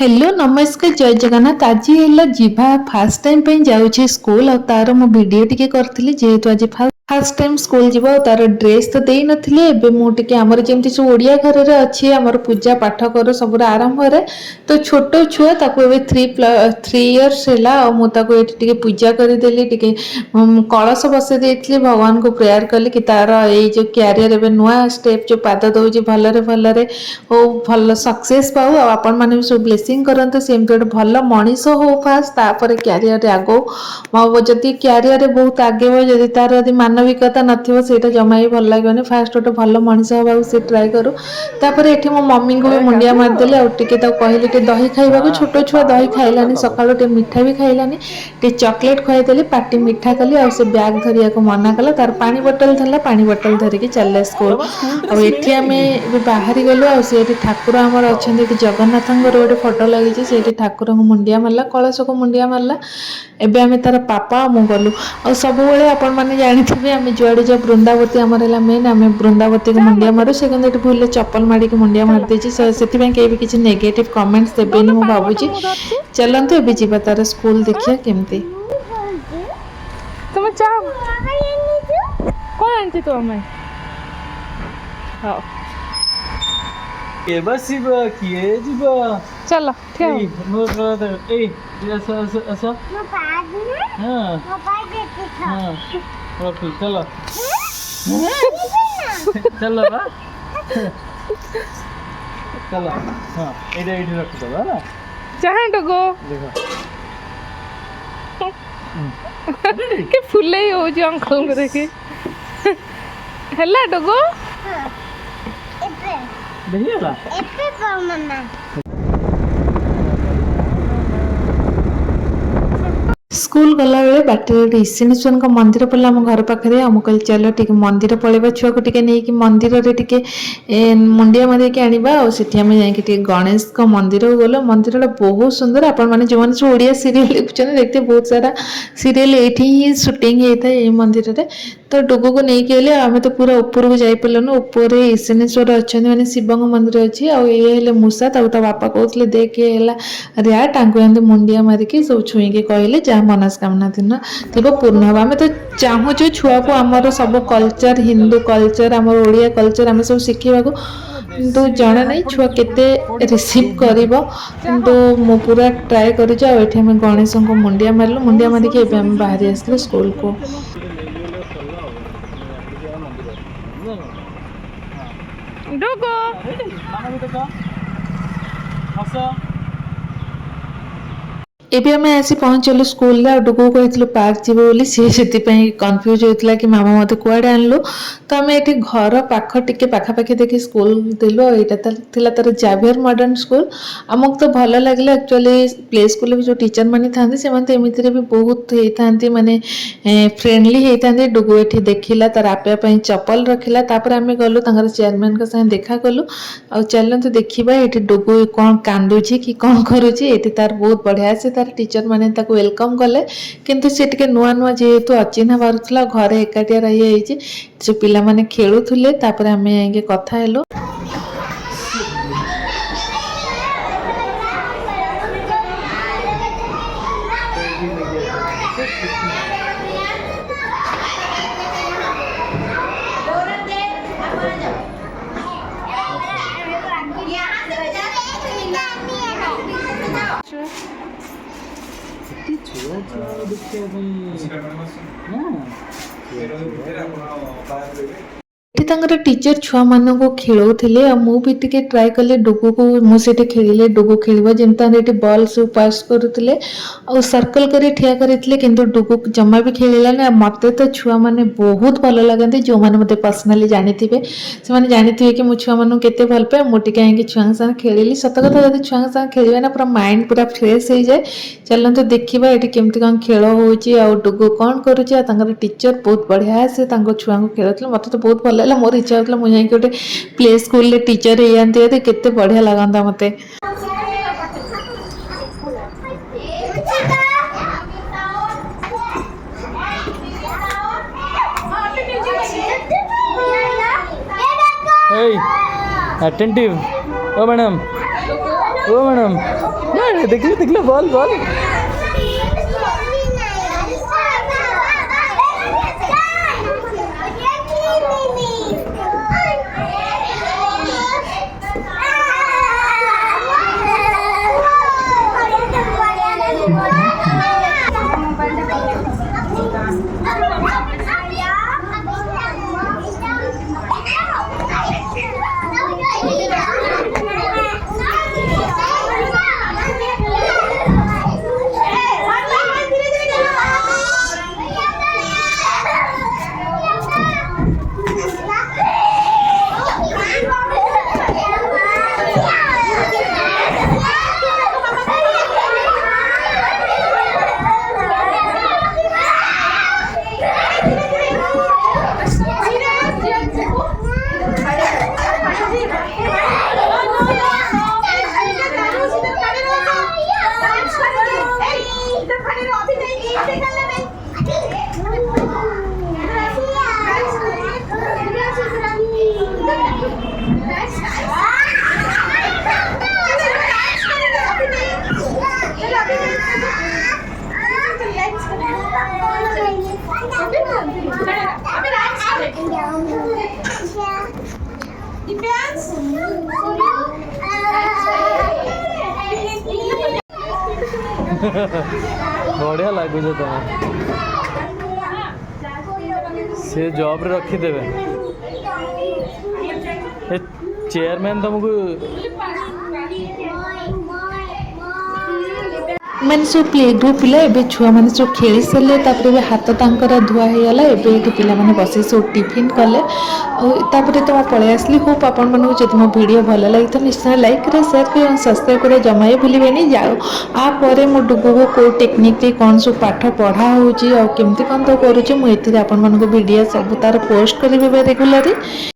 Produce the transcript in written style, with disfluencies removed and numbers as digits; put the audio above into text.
Hello नमस्कार जय जगन्नाथ आज है जीवा फास्ट टाइम पे जाऊँ स्कूल और तार मो वीडियो टिके करथली जेहेतु आज फास्ट टाइम स्कूल जीव तार ड्रेस तो दे नथिले एबे मो टिके हमर जेमति सब ओडिया घर रे अछि हमर पूजा पाठ कर सब आरंभ रे तो छोट छुआ ताको एबे 3 इयर्स हैला और मो ताको एटी टिके पूजा करि देली टिके कलश बसे देथली भगवान को प्रेयर कली कि तार ए जो कैरियर एबे नुआ स्टेप जो पाद दउजी भलरे भलरे हो भल सक्सेस पाऊ आपण माने भी सब ब्लेसिंग करते सेमती गोटे भल मनीष हो फास्ट तापर क्यारियर आगो जदि क्यारियर बहुत आगे हो जदि तार यदि मानविकता नथिबो सेटा जमा ही भल लागोनी फास्ट गोटे भल मनीष होबा से ट्राई करू तापर एठी मो मम्मी को भी मुंडिया मार देले और टिके तो कहली टे दही खाइबा को छोट छुआ दही खाइलानी सकाळो टे मिठा भी खाइलानी टे चॉकलेट खुआई देली पार्टी मिठा कली और से बैग धरिया को मना कला तार पानी बोतल धरला पानी बोतल धरिकी चलले स्कूल और एठी हमें बाहरी गलु और से ठाकुर आमर अच्छा जगन्नाथ गोटे फोटो लगी से ठाकुर को मुंडिया मारला कलश को मुंडिया मारला एबे आमे तार पापा मु गलु और सब बेले आपण माने जानिथिबे आमे जुआडे जो वृंदावती आमर हला मेन आमे वृंदावती को मुंडिया मारू से कंदे भूल चप्पल मारी के मुंडिया मार देछि सेति ପାଇଁ के भी किछि नेगेटिव कमेंट्स देबेनी मु भाबुची चलंतु एबे जीवा तार स्कूल देखिया केमती तुम चाह कोन आंटी तो हमें हां ए बस किए जीवा चलो ठीक ए मोर ब्रदर ए ऐसा मैं पाद में हां मैं पाद देती था हां ओके चलो चलो बा चलो हां एडे एडे रख दो ना चाहे डगो देखो के फुले हो जो अंकल को देखे हल्ला डगो एप्पल देखिएला एप्पल पाओ मम्मा स्कूल गला बेले बाटे गोटे ईश्वरेश्वर मंदिर पड़ा आम घर पाखे आम कह चल टे मंदिर पलैबा छुआ को टिके नहीं कि मंदिर रे टिके मुंडिया मारिक आनिबा और सेठी आमे जाई कि गणेश को मंदिर गलो मंदिर बहुत सुंदर आपण माने जो माने ओडिया सीरियल देखुछन देखते बहुत सारा सीरियल एठी ही शूटिंग होता है मंदिर रे तो डुगु को नहीं गले आमे तो पूरा ऊपर को जाई पेलनु ऊपर ईश्वरेश्वर अच्छा माने शिव मंदिर अच्छी आ ये हेले मूसा ता बापा कहते देख हेला रे टांगु एंद मुंडिया मारिक सब छुई के कहले जा मनस्कामना दिन थी पूर्ण हम आम तो चाहूँ छुआ को आमर सब कल्चर हिंदू कल्चर आम ओडिया कल्चर आम सब शिखा किंतु जाना नहीं छुआ केते रिसीव करिवो किंतु मु पूरा ट्राई करूँ आम गणेश को मुंडिया मारलु मुंडिया मारिक बाहरी आसलु स्कूल को डगो एबे आम आसी पहुँचलु स्कूल डुगु कही पार्क जीव बोली सी से कन्फ्यूज होता कि मामा मत कुआडे आनलु तो आम ये घर पाख टिके पाखापाखि देखी स्कूल देलु यहाँ तार जावियर मॉडर्न स्कूल आमको तो भल लगे एक्चुअली प्ले स्कूल भी जो टीचर मैंने था तो एमती भी बहुत होता माने फ्रेंडली होता डुगु ये देखला तार आपे चप्पल रखिला तापर आम गलु चेयरमैन का संगे देखा कलु आ चलते देखा ये डुगु कौन कांदुची कि कौन करुची ये तार बहुत बढ़िया से टीचर माने ताको वेलकम कले किंतु से टिके नुआ नुआ जेहेतु अचिन्हा बारुला घरे एकाटिया रही जो पिला माने खेलुले तापर आमे आगे कथा हेलो टीचर छुआ मान को खेलौले मुझे ट्राए कले डुगु को मुझे खेलिले डुगु खेल जमी बॉल सब पास करुले आ सर्कल कर ठिया करते किंतु डुगु जमा भी खेलानी मत तो छुआ मैंने बहुत भल लगती जो मैंने मत पर्सनाली जानी थे से जानी थे कि छुआ मान के भल पाए मुझे छुआ साथ खेली सत कथा जब छुआ साथ खेल ना पूरा माइंड पूरा फ्रेश हो जाए चलते देखा ये केमती कौन खेल हो डुगु कौन करुचे टीचर बहुत बढ़िया से छुआ को खेल मत तो बहुत भल लगा मोर इच्छा होता मुझे गोटे प्ले स्कूल टीचर होती केते बढ़िया लगता मत Hey, attentive. Oh, madam. ओ मैडम नहीं देख लो बॉल बॉल बढ़िया लगुच तुम से जॉब रे रखीदेवे चेयरमैन तुमको मैंने सब प्ले ग्रुप पिला एबे छुआ माने सब खेली सारे तापर एबे हाथ तांकर धुआ हो गला एबे एठी पिला माने बसे सब टिफिन कले तापर तो मैं पळे आसली होप आपण मानू जे तुम वीडियो भल लगी तो निश्चय लाइक करे शेयर करे और सब्सक्राइब करे जमाए भूलिबेनी जाओ आ परे मो डुगो को कोई टेक्निक रे कोन सब पाठ पढ़ा होची और केमती कोन तो करूची मु एथि आपण मानको वीडियो सब तार पोस्ट करिबे रेगुलरली।